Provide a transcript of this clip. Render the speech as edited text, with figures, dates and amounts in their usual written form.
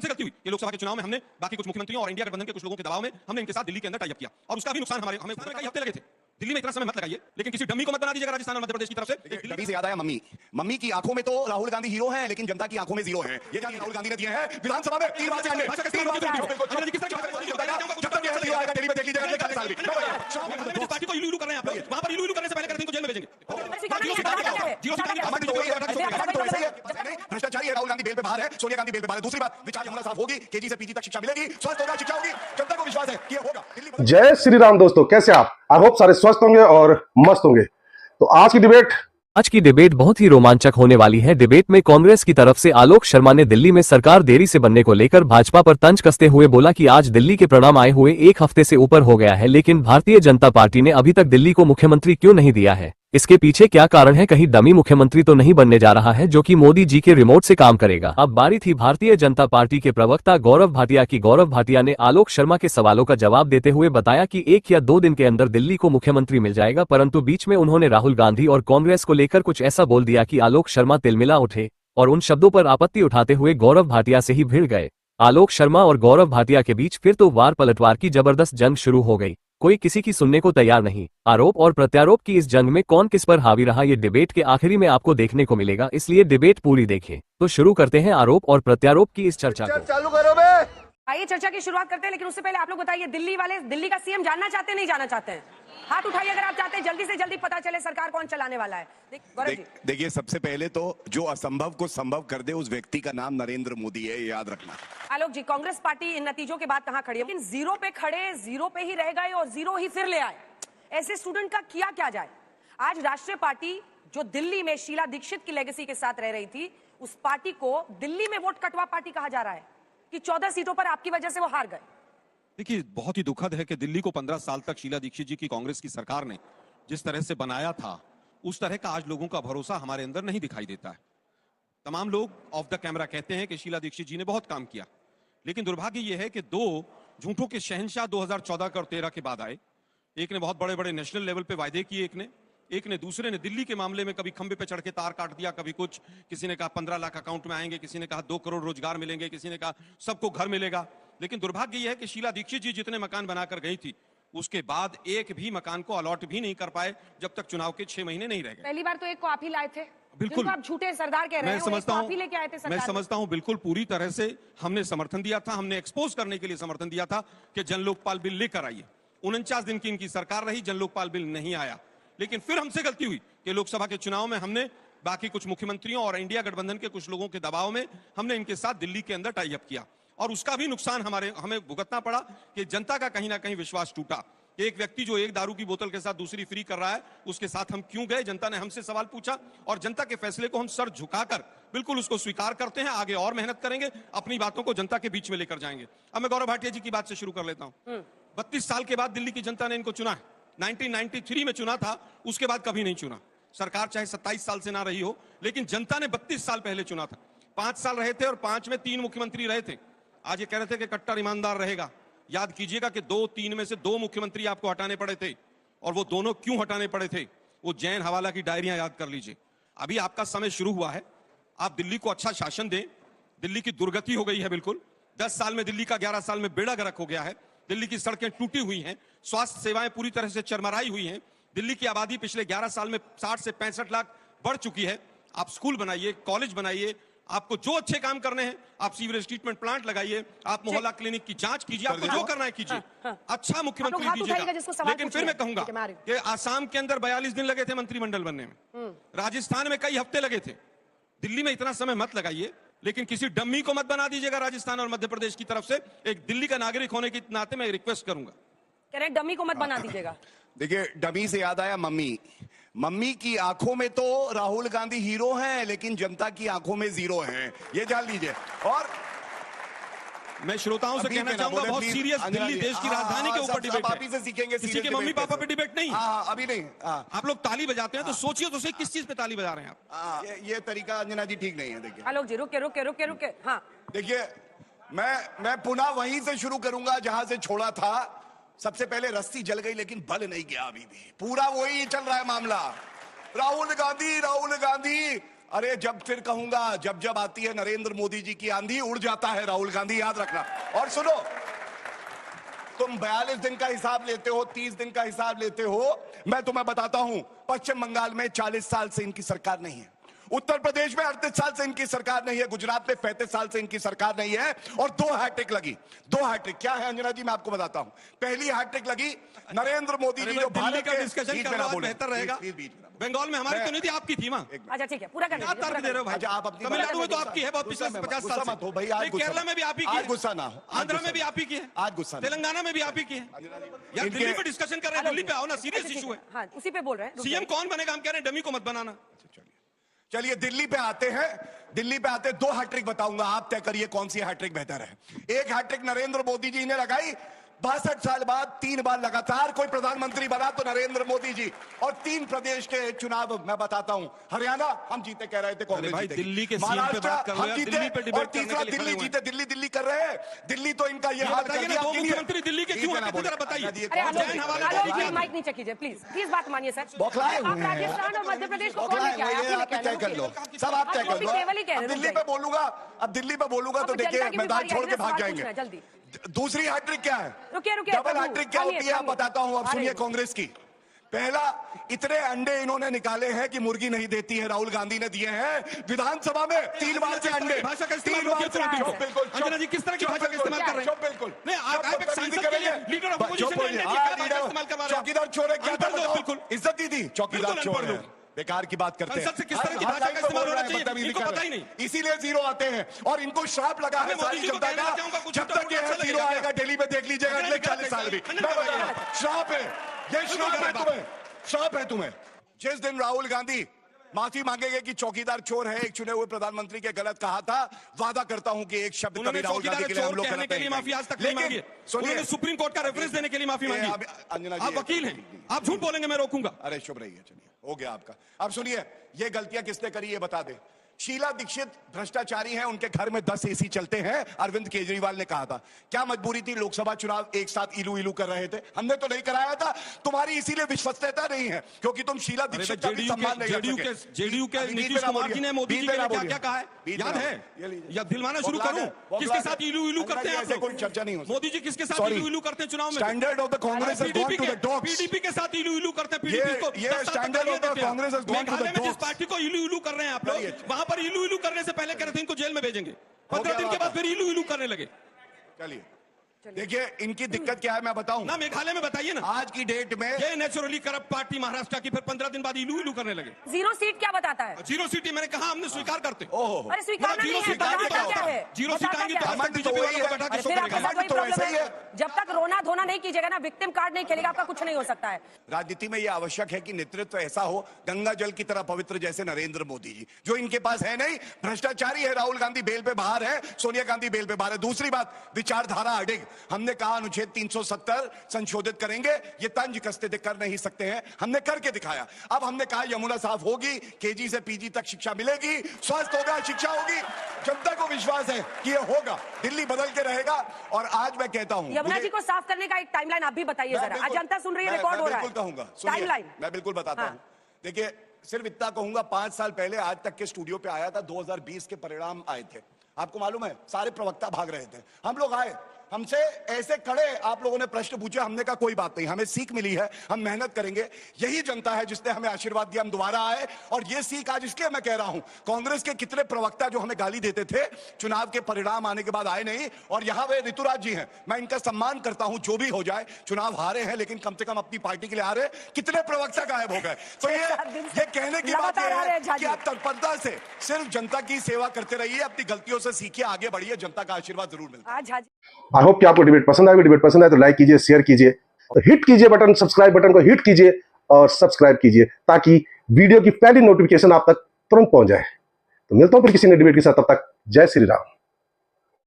हमसे गलती हुई कि लोकसभा के चुनाव में हमने बाकी कुछ मुख्यमंत्रियों और इंडिया गठबंधन के कुछ लोगों के दबाव में हमने इनके साथ दिल्ली के अंदर टाई अप किया और उसका भी नुकसान हमें कई हफ्ते लगे थे। दिल्ली में इतना समय मत लगाइए, लेकिन किसी डमी को मत बना दीजिएगा राजस्थान और मध्य प्रदेश की तरफ से। डमी से याद आया मम्मी की आंखों में तो राहुल गांधी हीरो हैं, लेकिन जनता की आंखों में जीरो हैं। ये राहुल गांधी ने दिए हैं विधानसभा में 3 बार से आएंगे, 3 बार जब तक ये हीरो आएगा दिल्ली में देख लीजिएगा अगले 40 साल भी। जिस पार्टी को इलू करने हैं आप लोग, वहां पर इलू करने से पहले इनको जेल में भेजेंगे। भ्रष्टाचारी है, राहुल गांधी बेल पे बाहर है, सोनिया गांधी बेल पे बाहर है। दूसरी बात, विचार यमुना साफ होगी, केजी से पीजी तक शिक्षा मिलेगी, स्वस्थ होगा, शिक्षा होगी, जनता को विश्वास है कि ये होगा। जय श्री राम दोस्तों, कैसे आप? आई होप सारे स्वस्थ होंगे और मस्त होंगे। तो आज की डिबेट बहुत ही रोमांचक होने वाली है। डिबेट में कांग्रेस की तरफ से आलोक शर्मा ने दिल्ली में सरकार देरी से बनने को लेकर भाजपा पर तंज कसते हुए बोला कि आज दिल्ली के परिणाम आए हुए 1 हफ्ते से ऊपर हो गया है, लेकिन भारतीय जनता पार्टी ने अभी तक दिल्ली को मुख्यमंत्री क्यों नहीं दिया है? इसके पीछे क्या कारण है? कहीं डमी मुख्यमंत्री तो नहीं बनने जा रहा है जो कि मोदी जी के रिमोट से काम करेगा? अब बारी थी भारतीय जनता पार्टी के प्रवक्ता गौरव भाटिया की। गौरव भाटिया ने आलोक शर्मा के सवालों का जवाब देते हुए बताया कि 1 या 2 दिन के अंदर दिल्ली को मुख्यमंत्री मिल जाएगा, परंतु बीच में उन्होंने राहुल गांधी और कांग्रेस को लेकर कुछ ऐसा बोल दिया कि आलोक शर्मा तिलमिला उठे और उन शब्दों पर आपत्ति उठाते हुए गौरव भाटिया से ही भिड़ गए। आलोक शर्मा और गौरव भाटिया के बीच फिर तो वार पलटवार की जबरदस्त जंग शुरू हो गई। कोई किसी की सुनने को तैयार नहीं। आरोप और प्रत्यारोप की इस जंग में कौन किस पर हावी रहा, ये डिबेट के आखिरी में आपको देखने को मिलेगा, इसलिए डिबेट पूरी देखें। तो शुरू करते हैं आरोप और प्रत्यारोप की इस चर्चा को। चालू करो बे। आइए चर्चा की शुरुआत करते हैं, लेकिन उससे पहले आप लोग बताइए, दिल्ली वाले दिल्ली का सीएम जानना चाहते हैं, नहीं जानना चाहते हैं? हाथ उठाइए अगर आप चाहते हैं जल्दी से जल्दी पता चले सरकार कौन चलाने वाला है। देखिए, सबसे पहले तो जो असंभव को संभव कर दे उस व्यक्ति का नाम नरेंद्र मोदी है, याद रखना। आलोक जी, कांग्रेस पार्टी इन नतीजों के बाद कहां खड़ी है? लेकिन जीरो पे खड़े, जीरो पे ही रह गए और जीरो ही फिर ले आए। ऐसे स्टूडेंट का किया क्या जाए? आज राष्ट्रीय पार्टी जो दिल्ली में शीला दीक्षित की लेगेसी के साथ रह रही थी, उस पार्टी को दिल्ली में वोट कटवा पार्टी कहा जा रहा है कि 14 सीटों पर आपकी वजह से वो हार गए। देखिए, बहुत ही दुखद है कि दिल्ली को 15 साल तक शीला दीक्षित जी की कांग्रेस की सरकार ने जिस तरह से बनाया था, उस तरह का आज लोगों का भरोसा हमारे अंदर नहीं दिखाई देता है। तमाम लोग ऑफ द कैमरा कहते हैं कि शीला दीक्षित जी ने बहुत काम किया, लेकिन दुर्भाग्य यह है कि 2 झूठों के शहंशाह 2014 और 13 के बाद आए। एक ने बहुत बड़े बड़े नेशनल लेवल पे वायदे किए, एक ने दूसरे ने दिल्ली के मामले में कभी खंबे पे चढ़ के तार काट दिया, कभी कुछ। किसी ने कहा 15 लाख अकाउंट में आएंगे, किसी ने कहा 2 करोड़ रोजगार मिलेंगे, किसी ने कहा सबको घर मिलेगा। लेकिन दुर्भाग्य यह है कि शीला दीक्षित जी जितने मकान बनाकर गई थी, उसके बाद एक भी मकान को अलॉट भी नहीं कर पाए जब तक चुनाव के 6 महीने नहीं रह गए। पहली बार तो एक को आप ही लाए थे, बिल्कुल। आप झूठे सरदार कह रहे हैं। मैं समझता हूं बिल्कुल पूरी तरह से हमने समर्थन दिया था, हमने एक्सपोज करने के लिए समर्थन दिया था कि जन लोकपाल बिल लेकर आइए। 49 दिन की इनकी सरकार रही, जन लोकपाल बिल नहीं आया। लेकिन फिर हमसे गलती हुई कि लोकसभा के चुनाव में हमने बाकी कुछ मुख्यमंत्रियों और इंडिया गठबंधन के कुछ लोगों के दबाव में हमने इनके साथ दिल्ली के अंदर टाई अप किया, और उसका भी नुकसान हमें भुगतना पड़ा कि जनता का कहीं ना कहीं विश्वास टूटा। एक व्यक्ति जो एक दारू की बोतल के साथ दूसरी फ्री कर रहा है, उसके साथ हम क्यों गए? जनता ने हमसे सवाल पूछा और जनता के फैसले को हम सर झुकाकर बिल्कुल उसको स्वीकार करते हैं। आगे और मेहनत करेंगे, अपनी बातों को जनता के बीच में लेकर जाएंगे। अब मैं गौरव भाटिया जी की बात से शुरू कर लेता हूं। 32 साल के बाद दिल्ली की जनता ने इनको चुना है। 1993 में चुना था, उसके बाद कभी नहीं चुना। सरकार चाहे 27 साल से ना रही हो, लेकिन जनता ने 32 साल पहले चुना था। 5 साल रहे थे और 5 में 3 मुख्यमंत्री रहे थे। आज ये कह रहे थे कि कट्टर ईमानदार रहेगा। याद कीजिएगा कि 2-3 में से 2 मुख्यमंत्री आपको हटाने पड़े थे, और वो दोनों क्यों हटाने पड़े थे? वो जैन हवाला की डायरियां याद कर लीजिए। अभी आपका समय शुरू हुआ है, आप दिल्ली को अच्छा शासन दें। दिल्ली की दुर्गति हो गई है बिल्कुल। 10 साल में दिल्ली का 11 साल में बेड़ा गर्क हो गया है। दिल्ली की सड़कें टूटी हुई हैं, स्वास्थ्य सेवाएं पूरी तरह से चरमराई हुई हैं। दिल्ली की आबादी पिछले 11 साल में 60 से 65 लाख बढ़ चुकी है। आप स्कूल बनाइए, कॉलेज बनाइए, आपको जो अच्छे काम करने हैं, आप सीवरेज ट्रीटमेंट प्लांट लगाइए, आप मोहल्ला क्लिनिक की जांच कीजिए, आपको जो करना है कीजिए। अच्छा मुख्यमंत्री दीजिएगा। लेकिन फिर मैं कहूंगा कि आसाम के अंदर 42 दिन लगे थे मंत्रिमंडल बनने में, राजस्थान में कई हफ्ते लगे थे। दिल्ली में इतना समय मत लगाइए, लेकिन किसी डम्मी को मत बना दीजिएगा। राजस्थान और मध्य प्रदेश की तरफ से एक दिल्ली का नागरिक होने के नाते मैं रिक्वेस्ट करूंगा, कह रहे डम्मी को मत बना दीजिएगा। देखिए, डमी से याद आया मम्मी की आंखों में तो राहुल गांधी हीरो हैं, लेकिन जनता की आंखों में जीरो हैं, ये जान लीजिए। और मैं श्रोताओं से कहना चाहूंगा, बहुत सीरियस दिल्ली देश की राजधानी के ऊपर डिबेट है। आप ही से सीखेंगे, किसी के मम्मी पापा पे डिबेट नहीं। अभी नहीं। आप लोग ताली बजाते हैं तो सोचिए तो सही किस चीज पे ताली बजा रहे हैं आप। ये तरीका अंजना जी ठीक नहीं है। देखिए आलोक जी, रुके। हाँ, देखिए, मैं पुनः वहीं से शुरू करूंगा जहां से छोड़ा था। सबसे पहले रस्सी जल गई, लेकिन बल नहीं गया। अभी भी पूरा वही चल रहा है मामला। राहुल गांधी अरे जब फिर कहूंगा, जब जब आती है नरेंद्र मोदी जी की आंधी, उड़ जाता है राहुल गांधी, याद रखना। और सुनो, तुम 42 दिन का हिसाब लेते हो, 30 दिन का हिसाब लेते हो, मैं तुम्हें बताता हूं, पश्चिम बंगाल में 40 साल से इनकी सरकार नहीं है, उत्तर प्रदेश में 38 साल से इनकी सरकार नहीं है, गुजरात में 35 साल से इनकी सरकार नहीं है, और 2 हैट्रिक लगी। 2 हैट्रिक क्या है अंजना जी, मैं आपको बताता हूं। पहली हैट्रिक लगी नरेंद्र मोदी जी जो भारत का डिस्कशन करना बेहतर रहेगा। बंगाल में हमारी तो नहीं थी, आपकी थी वहां। अच्छा ठीक है, पूरा करना आप तर्क दे रहे हो भाई। आप अपनी तमिलनाडु में तो आपकी है बहुत पिछले 50 साल से। भाई आज केरला में भी आप ही की है, गुस्सा ना हो, आंध्र में भी आप ही की है, आज गुस्सा, तेलंगाना में भी आप ही की है। यार दिल्ली पे डिस्कशन कर रहे हैं, दिल्ली पे आओ ना, सीरियस इशू है। हाँ, उसी पे बोल रहे हैं। सीएम कौन बनेगा, हम कह रहे हैं डमी को मत बनाना। चलिए दिल्ली पे आते हैं, दिल्ली पे आते 2 हैट्रिक बताऊंगा, आप तय करिए कौन सी हैट्रिक बेहतर है। एक हैट्रिक नरेंद्र मोदी जी ने लगाई, 62 साल बाद 3 बार लगातार कोई प्रधानमंत्री बना तो नरेंद्र मोदी जी, और 3 प्रदेश के चुनाव मैं बताता हूं। हरियाणा हम जीते कह रहे थे, कांग्रेस जीते, दिल्ली के महाराष्ट्र हम दिल्ली जीते, पे और तीसरा दिल्ली जीते। दिल्ली दिल्ली कर रहे हैं, दिल्ली तो इनका ये हाल कर दिया। मुख्यमंत्री दिल्ली के क्यों हैं, जरा बताइए। माइक नीचे कीजिए प्लीज बात मानिए सर। बौखलाए हुए आप राजस्थान और मध्य प्रदेश को कौन लेके आया? आप ही तय कर लो, सब आप तय कर लो। अब दिल्ली पे बोलूंगा, अब दिल्ली पे बोलूंगा तो देखिए मैदान छोड़ के भाग जाएंगे। जल्दी दूसरी हैट्रिक क्या है, रुकिए डबल हैट्रिक क्या होती है आप बताता हूं। अब सुनिए कांग्रेस की, पहला, इतने अंडे इन्होंने निकाले हैं कि मुर्गी नहीं देती है, राहुल गांधी ने दिए हैं विधानसभा में 3 बार से अंडे। भाषा का इस्तेमाल बिल्कुल अंजना जी, किस तरह की भाषा का इस्तेमाल कर रहे हैं? बिल्कुल नहीं, आप एक सांसद के लिए लीडर ऑफ अपोजिशन में इस्तेमाल करवा रहे हैं। चौकीदार चोर है, क्या बिल्कुल इज्जत दी थी, चौकीदार चोर है, बेकार की बात करते हैं। संसद से किस तरह की भाषा का इस्तेमाल होना चाहिए इनको पता ही नहीं, इसीलिए 0 आते हैं। और इनको श्राप लगा है सारी जनता का, जब तक ये 0 आएगा दिल्ली में देख लीजिएगा अगले 40 साल भी। श्राप है ये, श्राप है तुम्हें, श्राप है तुम्हें। जिस दिन राहुल गांधी माफी मांगेंगे कि चौकीदार चोर है, एक चुने हुए प्रधानमंत्री के गलत कहा था, वादा करता हूं कि एक शब्द कभी राहुल गांधी के लिए हम लोग कहने के लिए माफी आज तक नहीं मांगी। उन्होंने सुप्रीम कोर्ट का रेफरेंस देने के लिए माफी मांगी। आप वकील हैं, आप झूठ बोलेंगे मैं रोकूंगा। अरे शुभ रही है, चलिए हो गया आपका। अब सुनिए, ये गलतियां किसने करी ये बता दे। शीला दीक्षित भ्रष्टाचारी हैं, उनके घर में 10 एसी चलते हैं, अरविंद केजरीवाल ने कहा था। क्या मजबूरी थी, लोकसभा चुनाव एक साथ इलू इलू कर रहे थे, हमने तो नहीं कराया था। तुम्हारी इसीलिए विश्वसनीयता नहीं है क्योंकि तुम शीला दीक्षित का भी सम्मान नहीं कर सके। जेडीयू के नीतीश कुमार जी ने मोदी जी के लिए क्या क्या कहा है याद है, या दिलवाना शुरू करूं? किसके साथ इलू इलू करते हैं ऐसे कोई चर्चा नहीं हो। मोदी जी किसके साथ इलू इलू करते हैं चुनाव में? Standard of the Congress has gone to the dogs. PDP के साथ इलू इलू करते हैं, पीडीपी को ये standard of the Congress has gone to the dogs. जिस पार्टी को इलू इलू कर रहे हैं आप लोग, वहां पर इलू इलू करने से पहले कह रहे थे इनको जेल में भेजेंगे, 15 दिन के बाद फिर इलू इलू करने लगे। चलिए देखिए इनकी दिक्कत क्या है मैं बताऊं ना, मेघालय में बताइए ना। आज की डेट में ये नेचुरली करप्ट पार्टी महाराष्ट्र की फिर 15 दिन बाद इलू इलू करने लगे। 0 सीट क्या बताता है? 0 सीट मैंने कहा हमने स्वीकार करते। अरे स्वीकार नहीं है, क्या है? 0 सीट आएंगी तो बीजेपी वालों को बैठा के शो करेगा। जब तक रोना धोना नहीं कीजिएगा ना, विक्टिम कार्ड नहीं खेलेगा, आपका कुछ नहीं हो सकता है। राजनीति में यह आवश्यक है कि नेतृत्व ऐसा हो गंगा जल की तरह पवित्र जैसे नरेंद्र मोदी जी, जो इनके पास है नहीं। भ्रष्टाचारी है राहुल गांधी, बेल पे बाहर है, सोनिया गांधी बेल पे बाहर है। दूसरी बात, विचारधारा अडिग। हमने कहा अनुच्छेद 370 संशोधित करेंगे, ये तंज कसते थे कर नहीं सकते हैं, हमने करके दिखाया। अब हमने कहा यमुना साफ होगी, केजी से पीजी तक शिक्षा मिलेगी, स्वास्थ्य होगा, शिक्षा होगी। जनता को विश्वास है कि ये होगा, दिल्ली बदल के रहेगा। और आज मैं कहता हूं यमुना जी को साफ करने का एक टाइमलाइन आप भी बताइए जरा, आज जनता सुन रही है, रिकॉर्ड हो रहा है। कहूंगा टाइमलाइन मैं बिल्कुल बताता हूं। देखिए सिर्फ इतना कहूंगा, 5 साल पहले आज तक के स्टूडियो पे आया था, 2020 के परिणाम आए थे, आपको मालूम है, सारे प्रवक्ता भाग रहे थे, हम लोग आए, हमसे ऐसे खड़े, आप लोगों ने प्रश्न पूछे, हमने कहा कोई बात नहीं, हमें सीख मिली है, हम मेहनत करेंगे। यही जनता है जिसने हमें आशीर्वाद दिया, हम दोबारा आए। और ये सीख आज इसलिए मैं कह रहा हूं, कांग्रेस के कितने प्रवक्ता जो हमें गाली देते थे, चुनाव के परिणाम आने के बाद आए नहीं, और यहां वे ऋतुराज जी हैं, मैं इनका सम्मान करता हूं, जो भी हो जाए, चुनाव हारे हैं लेकिन कम से कम अपनी पार्टी के लिए हारे। कितने प्रवक्ता गायब हो गए, तो ये कहने की बात है कि आप तत्परता से सिर्फ जनता की सेवा करते रहिए, अपनी गलतियों से सीखिए, आगे बढ़िए, जनता का आशीर्वाद जरूर मिलता है। आई होप कि आपको डिबेट पसंद आए। डिबेट पसंद आए तो लाइक कीजिए, शेयर कीजिए, हिट कीजिए बटन, सब्सक्राइब बटन को हिट कीजिए और सब्सक्राइब कीजिए ताकि वीडियो की पहली नोटिफिकेशन आप तक तुरंत पहुंच जाए। तो मिलता हूं फिर किसी नए डिबेट के साथ, तब तक जय श्री राम।